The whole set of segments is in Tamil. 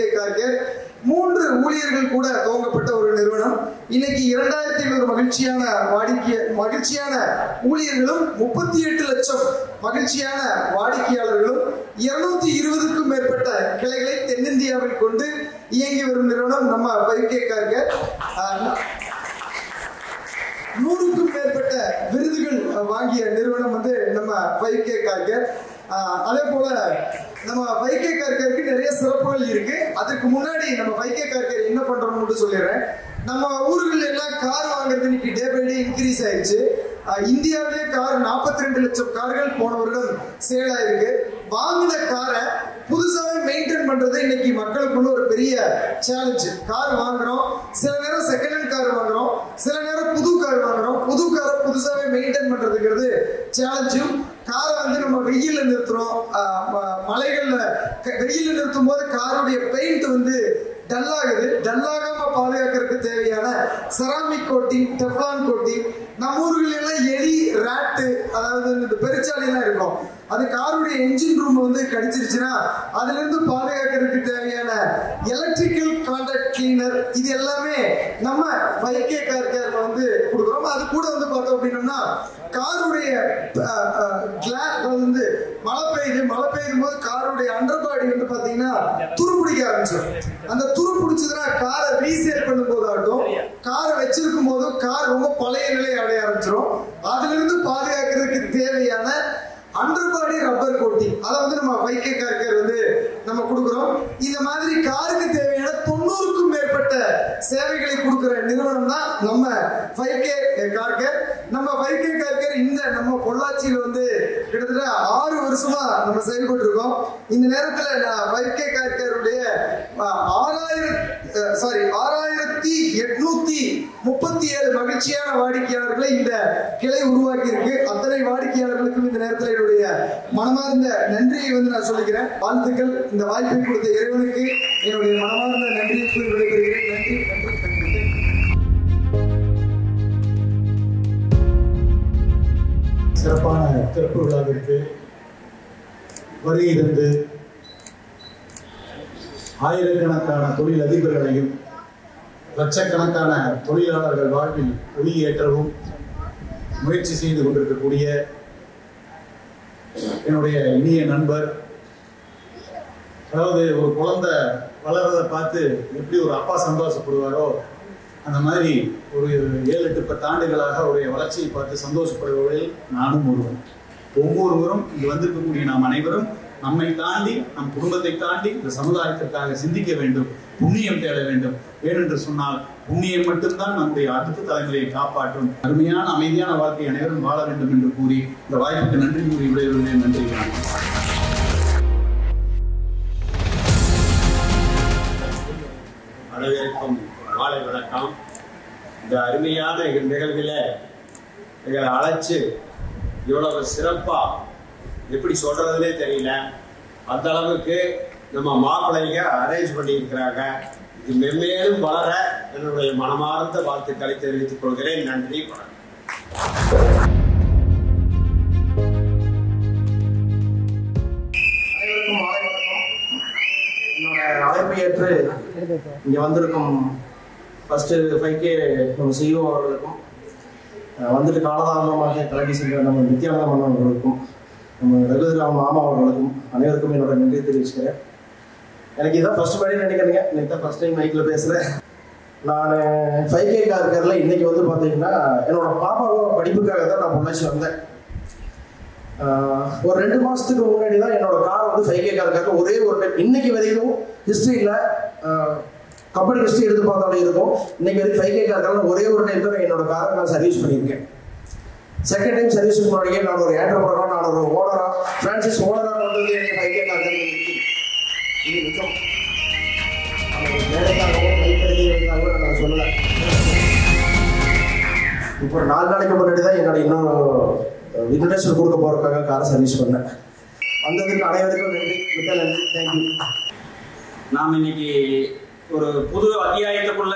5K Car Care 3 ஊழியர்கள் கூட துவங்கப்பட்ட ஒரு நிறுவனம். இன்னைக்கு 2500 மகிழ்ச்சியான ஊழியர்களும் 38 லட்சம் மகிழ்ச்சியான வாடிக்கையாளர்களும் 220க்கும் மேற்பட்ட கிளைகளை தென்னிந்தியாவில் கொண்டு இயங்கி வரும் நிறுவனம் நம்ம 5K Car Care. 100க்கும் மேற்பட்ட விருதுகள் வாங்கிய நிறுவனம் வந்து நம்ம 5K Car Care. அதே போல நம்ம 5K Car Careக்கு நிறைய சிறப்புகள் இருக்கு. அதுக்கு முன்னாடி நம்ம 5K Car Care என்ன பண்றோம்னு மட்டும் சொல்லிடுறேன். நம்ம ஊர்கள் எல்லாம் கார் வாங்குறது இன்னைக்கு டே பை டே இன்க்ரீஸ் ஆயிடுச்சு. இந்தியாவிலே கார் 42 லட்சம் கார்கள் போன வருடம் சேல் ஆயிருக்கு. வாங்கின காரை புதுசாவே மெயின்டைன் பண்றது இன்னைக்கு மக்களுக்குள்ள ஒரு பெரிய சேலஞ்ச். கார் வாங்குறோம், சில நேரம் செகண்ட் ஹேண்ட் கார் வாங்குறோம், சில நேரம் புது கார் வாங்குறோம். புது காரை புதுசாவே மெயின்டைன் பண்றதுங்கிறது சேலஞ்சும். காரை வந்து நம்ம வெயில நிறுத்துறோம், மலைகள்ல வெயில நிறுத்தும் போது காருடைய பெயிண்ட் வந்து டல்லாகுது. டல்லாகாம பாதுகாக்கிறதுக்கு தேவையான செராமிக் கோட்டிங், டெஃப்லான் கோட்டிங். நம்ம ஊர்கள் எல்லாம் எலி, ராட்டு, அதாவது இந்த பெருச்சாலிலாம் இருக்கும். அது காருடைய என்ஜின் ரூம் வந்து கடிச்சிருச்சுன்னா அதுல இருந்து பாதுகாக்கிறதுக்கு தேவையான எலக்ட்ரிக்கல் கான்டாக்ட் கிளீனர், இது எல்லாமே நம்ம 5K Car Careல வந்து கொடுக்குறோம். அது கூட வந்து பார்த்தோம் அப்படின்னோம்னா காருடைய கிளாஸ் வந்து மழை பெய்யும் போது காருடைய அண்டர் பாடி வந்து பாத்தீங்கன்னா துரு பிடிக்க ஆரம்பிச்சிடும். அந்த துரு பிடிச்சதுன்னா காரை ரீசேல் பண்ணும் போதாகட்டும், காரை வச்சிருக்கும் போதும் கார் ரொம்ப பழைய நிலை அடைய ஆரம்பிச்சிடும். அதுல இருந்து பாதுகாக்கிறதுக்கு தேவையான அண்டர் பாடி ரப்பர் கோட்டிங் அதை வந்து நம்ம 5K Car Care வந்து நம்ம கொடுக்குறோம். இந்த மாதிரி காருக்கு தேவையான 90க்கும் மேற்பட்ட சேவைகளை கொடுக்கிற நிறுவனம் தான் நம்ம 5K Car Care. நம்ம 5K Car Care இந்த நம்ம பொள்ளாச்சியில வந்து கிட்டத்தட்ட 6 வருஷமா நம்ம செயல்பட்டு இருக்கோம். இந்த நேரத்துல 5K Car Care உடைய 6837 மகிழ்ச்சியான வாடிக்கையாளர்களை இந்த கிளை உருவாக்கி இருக்கு. அத்தனை வாடிக்கையாளர்களுக்கும் இந்த நேரத்தில் என்னுடைய மனமார்ந்த நன்றியை வந்து நான் சொல்லிக்கிறேன். வாழ்த்துக்கள். இந்த வாய்ப்பை கொடுத்த இறைவனுக்கு என்னுடைய மனமார்ந்த நன்றியை கூறி விடைபெறுகிறேன். நன்றி நன்றி நன்றி. சிறப்பான திறப்பு விழாவிற்கு வருகை தந்து ஆயிரக்கணக்கான தொழில் அதிபர்களையும் லட்சக்கணக்கான தொழிலாளர்கள் வாழ்வில் ஒளியேற்றவும் முயற்சி செய்து கொண்டிருக்கக்கூடிய என்னுடைய இனிய நண்பர், அதாவது ஒரு குழந்தை வளர்றதை பார்த்து எப்படி ஒரு அப்பா சந்தோஷப்படுவாரோ அந்த மாதிரி ஒரு 7-10 ஆண்டுகளாக அவருடைய வளர்ச்சியை பார்த்து சந்தோஷப்படுபவர்களில் நானும் ஒருவன். ஒவ்வொருவரும் இங்கு வந்திருக்கக்கூடிய நாம் அனைவரும் நம்மை தாண்டி, நம் குடும்பத்தை தாண்டி இந்த சமுதாயத்திற்காக சிந்திக்க வேண்டும், புண்ணியம் தேட வேண்டும். ஏனென்று சொன்னால் புண்ணியம் மட்டும்தான் நம்முடைய அடுத்த தலைமுறையை காப்பாற்றும். அருமையான அமைதியான வாழ்க்கை அனைவரும் வாழ வேண்டும் என்று கூறி இந்த வாய்ப்புக்கு நன்றி கூறி விடைபெறுகிறேன். நன்றி. அனைவருக்கும் மாலை வணக்கம். இந்த அருமையான நிகழ்வில் எங்களை அழைச்சு இவ்வளவு சிறப்பா எப்படி சொல்றதுன்னே தெரியல, அந்த அளவுக்கு நம்ம மாப்பிள்ளைங்க அரேஞ்ச் பண்ணியிருக்கிறாங்க. இது மென்மேலும் வளர என்னுடைய மனமார்ந்த வாழ்த்துக்களை தெரிவித்துக் கொள்கிறேன். நன்றி, வணக்கம். அனைவருக்கும் மாலை வணக்கம். என்னோட அழைப்பை ஏற்று இங்க வந்திருக்கும் ஃபர்ஸ்ட் 5K நம்ம CEO அவர்களுக்கும், வந்துட்டு காலதாமதமாக கலட்டி சென்ற நம்ம நித்யானந்த மன்னன் அவர்களுக்கும், நம்ம ரகுராம் மாமா அவர்களுக்கும் அனைவருக்கும் என்னோட நன்றி தெரிவிச்சுக்கிறேன். எனக்கு இதான் ஃபர்ஸ்ட் படி நினைக்கிறீங்க, இன்னைக்கு தான் ஃபர்ஸ்ட் டைம் மைக்கில் பேசுகிறேன். நான் 5K Car Careல இன்னைக்கு வந்து பார்த்தீங்கன்னா என்னோட பாப்பாவோட படிப்புக்காக தான் நான் பொள்ளாச்சி வந்தேன். ஒரு 2 மாதத்துக்கு முன்னாடி தான் என்னோட கார் வந்து 5K Car Careல ஒரே ஒரு டைம், இன்னைக்கு வரைக்கும் ஹிஸ்ட்ரியில் கம்பெனி ஹிஸ்ட்ரி எடுத்து பார்த்தாலே இருக்கும், இன்னைக்கு வரைக்கும் 5K Car Careல ஒரே ஒரு டைம் தான் என்னோட காரை நான் சர்வீஸ் பண்ணியிருக்கேன். செகண்ட் டைம் சர்வீஸுக்கு முன்னாடியே நான் ஒரு ஆண்டர்பிரனரா, நான் ஒரு ஓனரா, பிரான்சிஸ் ஓனரா வந்து எனக்கு 5K Car Care இது நிச்சயம் நான் சொல்லலை. இப்போ ஒரு 4 நாளைக்கு முன்னாடி தான் என்னோட இன்னொரு இன்விடேஷன் கொடுக்க போறதுக்காக காரை சர்வீஸ் பண்ணேன். வந்ததுக்கு அனைவருக்கும் நன்றி, மிக நன்றி, தேங்க்யூ. நாம் இன்னைக்கு ஒரு புது அத்தியாயத்துக்குள்ள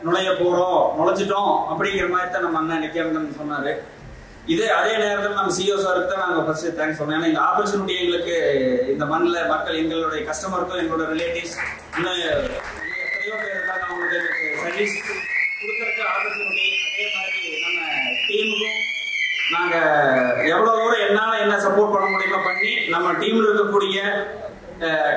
நுழைஞ்சிட்டோம் அப்படிங்கிற மாதிரி தான் நம்ம அண்ணன் நித்யானந்தன் சொன்னாரு. அதே நேரத்தில் நம்ம சிஓ சாருக்கு தான் நாங்கள் ஃபர்ஸ்ட் தேங்க்ஸ் சொன்னோம். ஏன்னா இந்த ஆப்பர்ச்சுனிட்டி எங்களுக்கு இந்த மண்ணில் மக்கள் எங்களுடைய கஸ்டமருக்கும் எங்களோட ரிலேட்டிவ்ஸ் இன்னும் எத்தனையோ பேர் இருக்காங்க, அவங்களுக்கு எனக்கு சர்வீஸ் கொடுக்கறதுக்கு ஆப்பர்ச்சுனிட்டி. அதே மாதிரி நம்ம டீமுக்கும் நாங்கள் எவ்வளோ தூரம் என்னால் என்ன சப்போர்ட் பண்ண முடியுமோ பண்ணி நம்ம டீமில் இருக்கக்கூடிய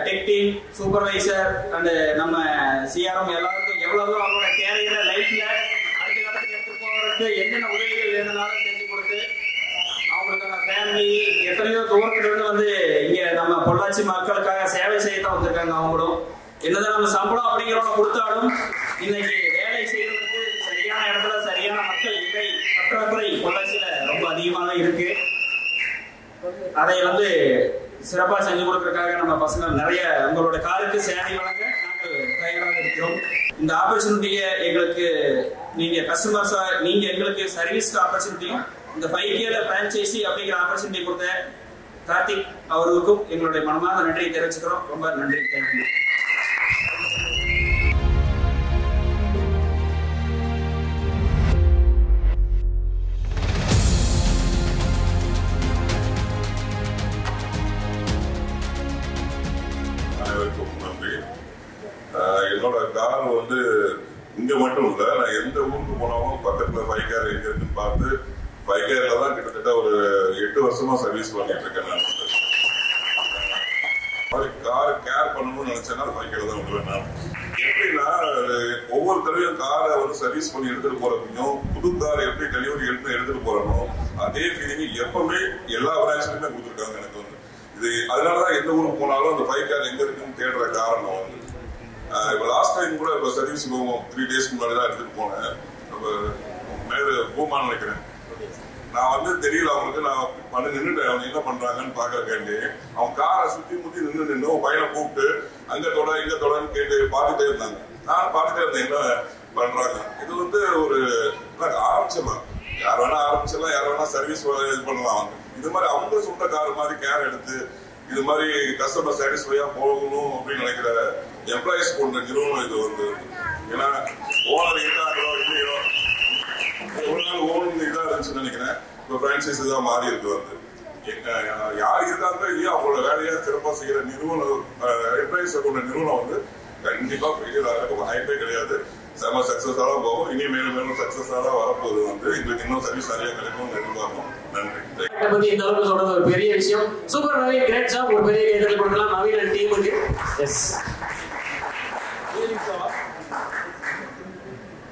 டெக் டீம், சூப்பர்வைசர் அண்டு நம்ம சிஆர்எம் எல்லாருக்கும் எவ்வளோ தூரம் அவங்களோட கேரியர் லைஃப்பில் அடுத்த காலத்துக்கு எடுத்து போகிறதுக்கு என்னென்ன உதவிகள் வேணும்னாலும் செஞ்சு கொடுத்து அவங்களுக்கான ஃபேமிலி எத்தனையோ தூரத்துலேருந்து வந்து இங்கே நம்ம பொள்ளாச்சி மக்களுக்காக சேவை செய்ய தான் வந்திருக்காங்க. அவங்களும் என்னதான் நம்ம சம்பளம் அப்படிங்கிறவங்க கொடுத்தாலும் இன்னைக்கு வேலை செய்யறதுக்கு சரியான இடத்துல சரியான மக்கள் இல்லை, பற்றாக்குறை பொள்ளாச்சியில் ரொம்ப அதிகமாக தான் இருக்கு. அதை வந்து சிறப்பாக செஞ்சு கொடுக்கறதுக்காக நம்ம பசங்க நிறைய உங்களோட காருக்கு சேவை வழங்க நாங்கள் தயாராக இருக்கிறோம். இந்த ஆப்பர்ச்சுனிட்டியை எங்களுக்கு நீங்க கஸ்டமர்ஸா நீங்க எங்களுக்கு சர்வீஸ்க்கு ஆப்பர்ச்சுனிட்டியும் இந்த 5Kல பிரான்ச்சைசி அப்படிங்கிற ஆப்பர்ச்சுனிட்டி கொடுத்த கார்த்திக் அவர்களுக்கும் எங்களுடைய மனமார்ந்த நன்றியை தெரிவிச்சுக்கிறோம். ரொம்ப நன்றி. தேங்க்யூ. என்னோட கார் வந்து இங்க மட்டும் இல்ல, நான் எந்த ஊருக்கு போனாலும் பக்கத்துல 5K எங்க இருக்குன்னு பார்த்து 5Kல தான் கிட்டத்தட்ட ஒரு 8 வருஷமா சர்வீஸ் பண்ணிட்டு இருக்கேன். நான் கார் கேர் பண்ணணும்னு நினைச்சேன்னா 5Kல தான் விடுவேன். நான் எப்படின்னா ஒவ்வொரு தடவையும் காரை வந்து சர்வீஸ் பண்ணி எடுத்துட்டு போறப்பையும் புது கார் எப்படி டெலிவரி எடுத்துட்டு போறனோ அதே ஃபீலிங் எப்பவுமே எல்லா பிரான்ச்லயுமே கொடுத்துருக்காங்க எனக்கு வந்து. இது அதனாலதான் எந்த ஊருக்கு போனாலும் அந்த 5K எங்க இருக்குன்னு தேடுற காரணம் வந்து. இப்போ லாஸ்ட் டைம் கூட இப்போ சர்வீஸ் போவோம் 3 டேஸ்க்கு முன்னாடி தான் எடுத்துட்டு போனேன். மேல பூமான்னு நினைக்கிறேன். நான் வந்து தெரியல அவங்களுக்கு, நான் பண்ணி நின்றுட்டேன். அவங்க என்ன பண்றாங்கன்னு பாக்குறக்காண்டி அவன் காரை சுத்தி முத்தி நின்று பையனை கூப்பிட்டு அங்க தொட இங்க தொடன்னு கேட்டு பார்த்துட்டே இருந்தாங்க. நான் பார்த்துட்டே இருந்தேன் என்ன பண்றாங்க. இது வந்து ஒரு ஆரம்பிச்சிடலாம், யார் வேணா ஆரம்பிச்சிடலாம், யார் வேணா சர்வீஸ் இது பண்ணலாம். இது மாதிரி அவங்க சொந்த கார் மாதிரி கேர் எடுத்து இது மாதிரி கஸ்டமர் சாட்டிஸ்ஃபையா போகணும் அப்படின்னு நினைக்கிற எம்ப்ளாயிஸ் போன்ற நிறுவனம் இது வந்து. ஏன்னா ஓனர் இருக்காங்களோ இல்லையோ ஒரு நாள் ஓனர் இதா இருந்துச்சுன்னு நினைக்கிறேன். இப்போ பிரான்சைஸ் தான் மாறி இருக்கு வந்து. யார் இருக்காங்களோ இல்லையோ அவங்களோட வேலையா சிறப்பாக செய்யற நிறுவனம் எம்ப்ளாயிஸ் கொண்ட நிறுவனம் வந்து கண்டிப்பா ஃபெயிலியர் ஆக வாய்ப்பே கிடையாது. செம சக்சஸா தான் போகும். இனி மேலும் மேலும் சக்சஸா தான் வரப்போகுது வந்து. எங்களுக்கு இன்னும் சர்வீஸ் நிறைய கிடைக்கும் எதிர்பார்க்கும். நன்றி. இந்த அளவுக்கு சொல்றது ஒரு பெரிய விஷயம். Super Naveen, great job. ஒரு பெரிய கைதட்டல் கொடுக்கலாம் நவீன் அண்ட் டீமுக்கு. எஸ்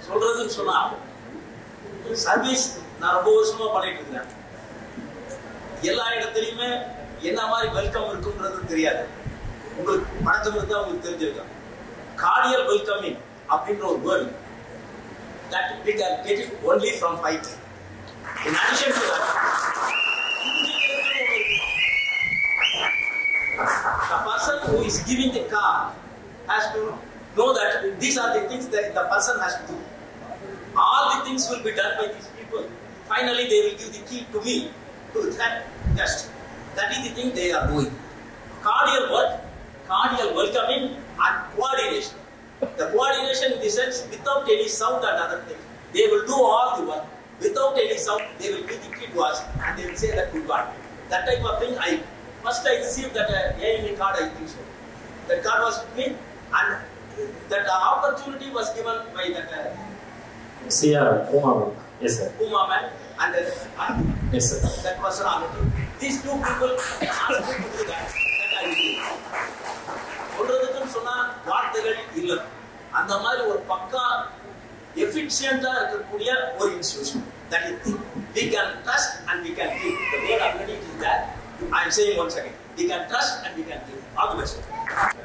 சொல்றதுன்னு சொன்னா சர்வீஸ் நான் ரொம்ப வருஷமா பண்ணிட்டு இருக்கேன். எல்லா இடத்துலயுமே என்ன மாதிரி வெல்கம் இருக்குன்றது தெரியாது. உங்களுக்கு பழக்கம் தான் உங்களுக்கு தெரிஞ்சிருக்கும். கார்டியல் வெல்கமிங் அப்படின்ற ஒரு word that we can get it only from 5K. In addition to that, the person who is giving the car has to know that these are the things that the person has to do. All the things will be done by these people. Finally, they will give the key to me to that test. That is the thing they are doing. Cardial work, cardial welcoming, and coordination. The coordination in the sense without any sound and other things. They will do all the work without any sound. They will give the key to us and they will say that we got. That type of thing. I received that AME card. I think so. That card was with me, and that opportunity was given by that. Uma. Yes sir. Uma man and then yes sir. That personality. These two people asked me to do that. That I did. சொல்றதுக்குன்னு சொன்னா வார்த்தைகள் இல்லை. அந்த மாதிரி ஒரு பக்கா எஃபிஷியண்டா இருக்கக்கூடிய ஒரு institution. That is thing. We can trust and we can give. The word already is that. I am saying once again. We can trust and we can give. All the best.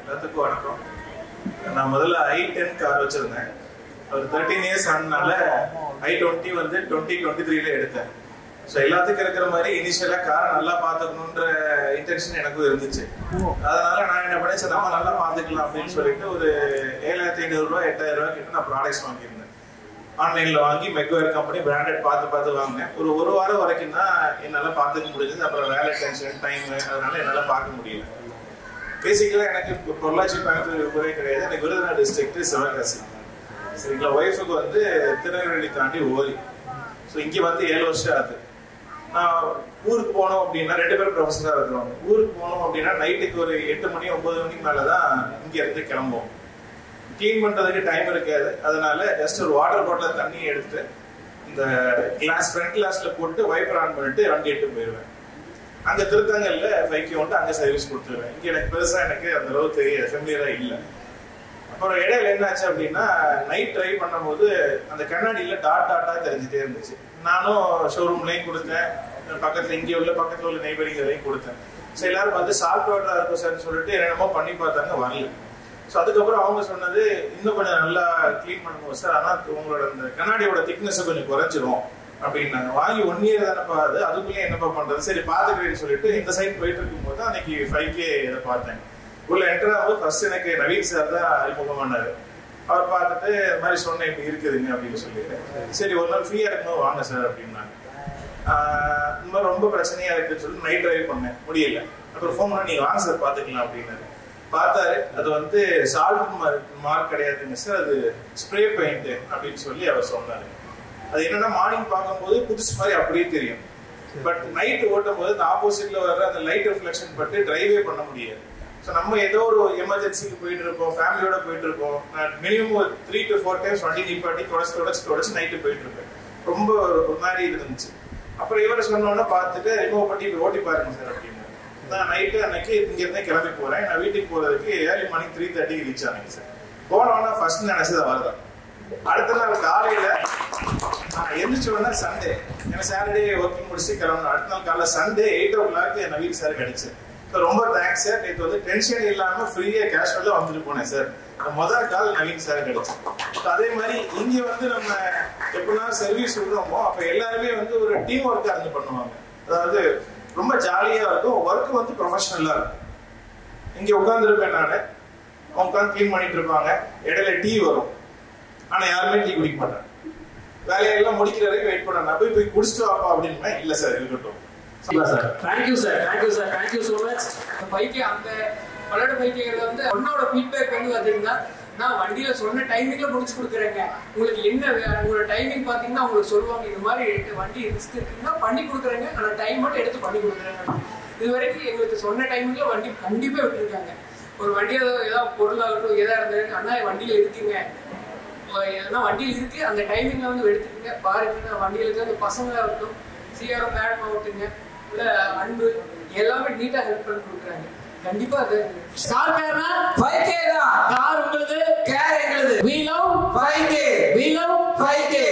எல்லாத்துக்கும் வணக்கம். நான் முதல்ல i10 கார் வச்சிருந்தேன். ஒரு 13 இயர்ஸ் ஆனனால i20 வந்து 2023ல எடுத்தேன். ஸோ எல்லாத்துக்கும் இருக்கிற மாதிரி இனிஷியலா காரை நல்லா பார்த்துக்கணுன்ற இன்டென்ஷன் எனக்கும் இருந்துச்சு. அதனால நான் என்ன பண்ணேன், சரி நம்ம நல்லா பார்த்துக்கலாம் அப்படின்னு சொல்லிட்டு ஒரு 7,500 ரூபா 8,000 ரூபாய் கிட்ட நான் ப்ராடக்ட்ஸ் வாங்கியிருந்தேன். ஆன்லைன்ல வாங்கி மெக்வேர் கம்பெனி பிராண்டட் பார்த்து வாங்கினேன். ஒரு வாரம் வரைக்கும் தான் என்னால் பார்த்துக்க முடிஞ்சது. அப்புறம் வேலை டென்ஷன் டைம் அதனால என்னால் பார்க்க முடியல. பேசிக்கலாக எனக்கு பொள்ளாச்சி கோயம்புத்தூர் ஊரே கிடையாது. எனக்கு விருதுநகர் டிஸ்ட்ரிக்ட் சிவகாசி. சரிங்களா. ஒய்ஃபுக்கு வந்து திருநெல்வேலி தாண்டி ஓரி. ஸோ இங்கே வந்து 7 வருஷம் ஆகுது. நான் ஊருக்கு போனோம் அப்படின்னா 2 பேரும் ப்ரொஃபஸராக இருக்கிறோம். ஊருக்கு போனோம் அப்படின்னா நைட்டுக்கு ஒரு 8 மணி 9 மணிக்கு மேலதான் இங்க இருந்து கிளம்புவோம். கிளீன் பண்றதுக்கு டைம் இருக்காது. அதனால ஜஸ்ட் ஒரு வாட்டர் பாட்டில் தண்ணியை எடுத்து இந்த ஃப்ரண்ட் கிளாஸ்ல போட்டு வைப்பர் ஆன் பண்ணிட்டு வண்டி எடுத்து போயிடுவேன். அங்க திருத்தங்கல்ல 5K வந்துட்டு அங்க சர்வீஸ் கொடுத்துருவேன். இங்க எனக்கு பெருசா எனக்கு அந்த அளவு தெரிய ஃபெமிலியரா இல்லை. அப்புறம் இடையில என்ன ஆச்சு அப்படின்னா நைட் டிரைவ் பண்ணும்போது அந்த கண்ணாடியில டாட்டா தெரிஞ்சுட்டே இருந்துச்சு. நானும் ஷோரூம்லையும் கொடுத்தேன், பக்கத்துல இங்கே உள்ள பக்கத்துல உள்ள நெய்பரிங்லையும் கொடுத்தேன். ஸோ எல்லாரும் பார்த்து சால்ட் வாட்டரா இருக்கும் சார்ன்னு சொல்லிட்டு என்னென்னமோ பண்ணி பார்த்தாங்க, வரல. ஸோ அதுக்கப்புறம் அவங்க சொன்னது இன்னும் கொஞ்சம் நல்லா கிளீன் பண்ணுவோம் சார், ஆனால் உங்களோட அந்த கண்ணாடியோட திக்னஸ் கொஞ்சம் குறைஞ்சிரும் அப்படின்னாங்க. வாங்கி 1 இயர் தானேப்பா அது, அதுக்குள்ளேயே என்னப்பா பண்றது, சரி பாத்துக்கிறேன்னு சொல்லிட்டு இந்த சைட் போயிட்டு இருக்கும்போது அன்னைக்கு 5K இதை பார்த்தேன். உள்ள என்டர் ஆகும்போது ஃபர்ஸ்ட் எனக்கு நவீன் சார் தான் அறிமுகமானாரு. அவர் பார்த்துட்டு இந்த மாதிரி சொன்னேன் இப்படி இருக்குதுங்க அப்படின்னு சொல்லிட்டு, சரி ஒரு நாள் ஃப்ரீயா இருக்கும்போது வாங்க சார் அப்படின்னாங்க. இந்த மாதிரி ரொம்ப பிரச்சனையா இருக்குன்னு சொல்லிட்டு நைட் டிரைவ் பண்ணேன், முடியல. அப்புறம் ஃபோன் பண்ணி நீங்க வாங்க சார் பாத்துக்கலாம் அப்படின்னாரு. பார்த்தாரு, அது வந்து சால்ட் மார்க் கிடையாதுங்க சார், அது ஸ்ப்ரே பெயிண்ட் அப்படின்னு சொல்லி அவர் சொன்னாரு. அது என்னன்னா மார்னிங் பார்க்கும்போது புதுசு மாதிரி அப்படியே தெரியும், பட் நைட் ஓட்டும் போது அந்த ஆப்போசிட்ல வர்ற அந்த லைட் ரிஃப்ளெக்ஷன் பட்டு டிரைவே பண்ண முடியாது. ஸோ நம்ம ஏதோ ஒரு எமர்ஜென்சிக்கு போயிட்டு இருப்போம், ஃபேமிலியோட போயிட்டு இருப்போம், மினிமம் ஒரு 3 to 4 டைம்ஸ் வண்டி நிப்பாட்டி தொடச்சு நைட்டு போயிட்டு இருப்பேன். ரொம்ப ஒரு மாதிரி இருந்துச்சு. அப்புறம் இவரை சொன்னோன்னா பார்த்துட்டு ரிமூவ் பண்ணி இப்போ ஓட்டி பாருங்க சார் அப்படின்னு. நான் நைட்டு அன்னைக்கு இங்கிருந்தே கிளம்பி போறேன். நான் வீட்டுக்கு போறதுக்கு ஏர்லி மார்னிங் 3:30 ரீச் ஆனேங்க சார். போனோன்னா ஃபர்ஸ்ட் நினைச்சது அவர்தான். அடுத்த நாள் காலையில எந்திரிச்சோன்னா சண்டே, ஏன்னா சாட்டர்டே ஒர்க்கிங் முடிச்சு கிளம்பணும். அடுத்த நாள் காலைல சண்டே 8 o'clock நவீன் சார் கிடைச்சு. ரொம்ப தேங்க்ஸ் சார், நேற்று வந்து டென்ஷன் இல்லாம ஃப்ரீயா கேஷுவலா வந்துட்டு போனேன் சார். முதல் கால் நவீன் சார் கிடைச்சு. அதே மாதிரி இங்க வந்து நம்ம எப்படிலாம் சர்வீஸ் விடுறோமோ அப்ப எல்லாருமே வந்து ஒரு டீம் ஒர்க் அரேஞ்ச் பண்ணுவாங்க. அதாவது ரொம்ப ஜாலியா இருக்கும், ஒர்க் வந்து ப்ரொஃபஷனலா இருக்கும். இங்க உட்காந்துருப்பேன் நானு, அவங்க உட்காந்து கிளீன் பண்ணிட்டு இருப்பாங்க, இடையில டீ வரும், ஆனா யாருமே டீ குடிக்க மாட்டாங்க. வேலையெல்லாம் முடிக்கிற வரைக்கும் வெயிட் பண்ண, நான் போய் குடிச்சிட்டு வாப்பா அப்படின்னா இல்ல சார் இருக்கட்டும். Thank you sir, thank you sir, thank you so much. Bike அந்த பல்லோட பைக்குகளை வந்து என்னோட ஃபீட்பேக் வந்து பார்த்தீங்கன்னா, நான் வண்டியில சொன்ன டைமிங்ல முடிச்சு கொடுக்குறேங்க. உங்களுக்கு என்ன உங்களோட டைமிங் பார்த்தீங்கன்னா உங்களுக்கு சொல்லுவாங்க, இந்த மாதிரி வண்டி ரிஸ்க் இருக்குன்னா பண்ணி கொடுக்குறேங்க, ஆனால் டைம் மட்டும் எடுத்து பண்ணி கொடுக்குறேங்க. இது வரைக்கும் எங்களுக்கு சொன்ன டைமிங்ல வண்டி கண்டிப்பா விட்டுருக்காங்க. ஒரு வண்டி ஏதாவது பொருளாகட்டும் எதா இருந்தாலும் அண்ணா வண்டியில இருக்குங்க, ஏன்னா வண்டியில் இருக்கு அந்த டைமிங்ல வந்து எடுத்துக்கங்க பாருங்க. வண்டியில இருக்க அந்த பசங்களாகட்டும் சிஆர்எம் மேடம் ஆகட்டுங்க, இல்ல அன்பு எல்லாமே நீட்டா ஹெல்ப் பண்ணி கொடுக்குறாங்க. கண்டிப்பா அது கார் கார்னா 5K தான். கார் உங்களுது, கேர் எங்களுது. we love 5K. we love 5K.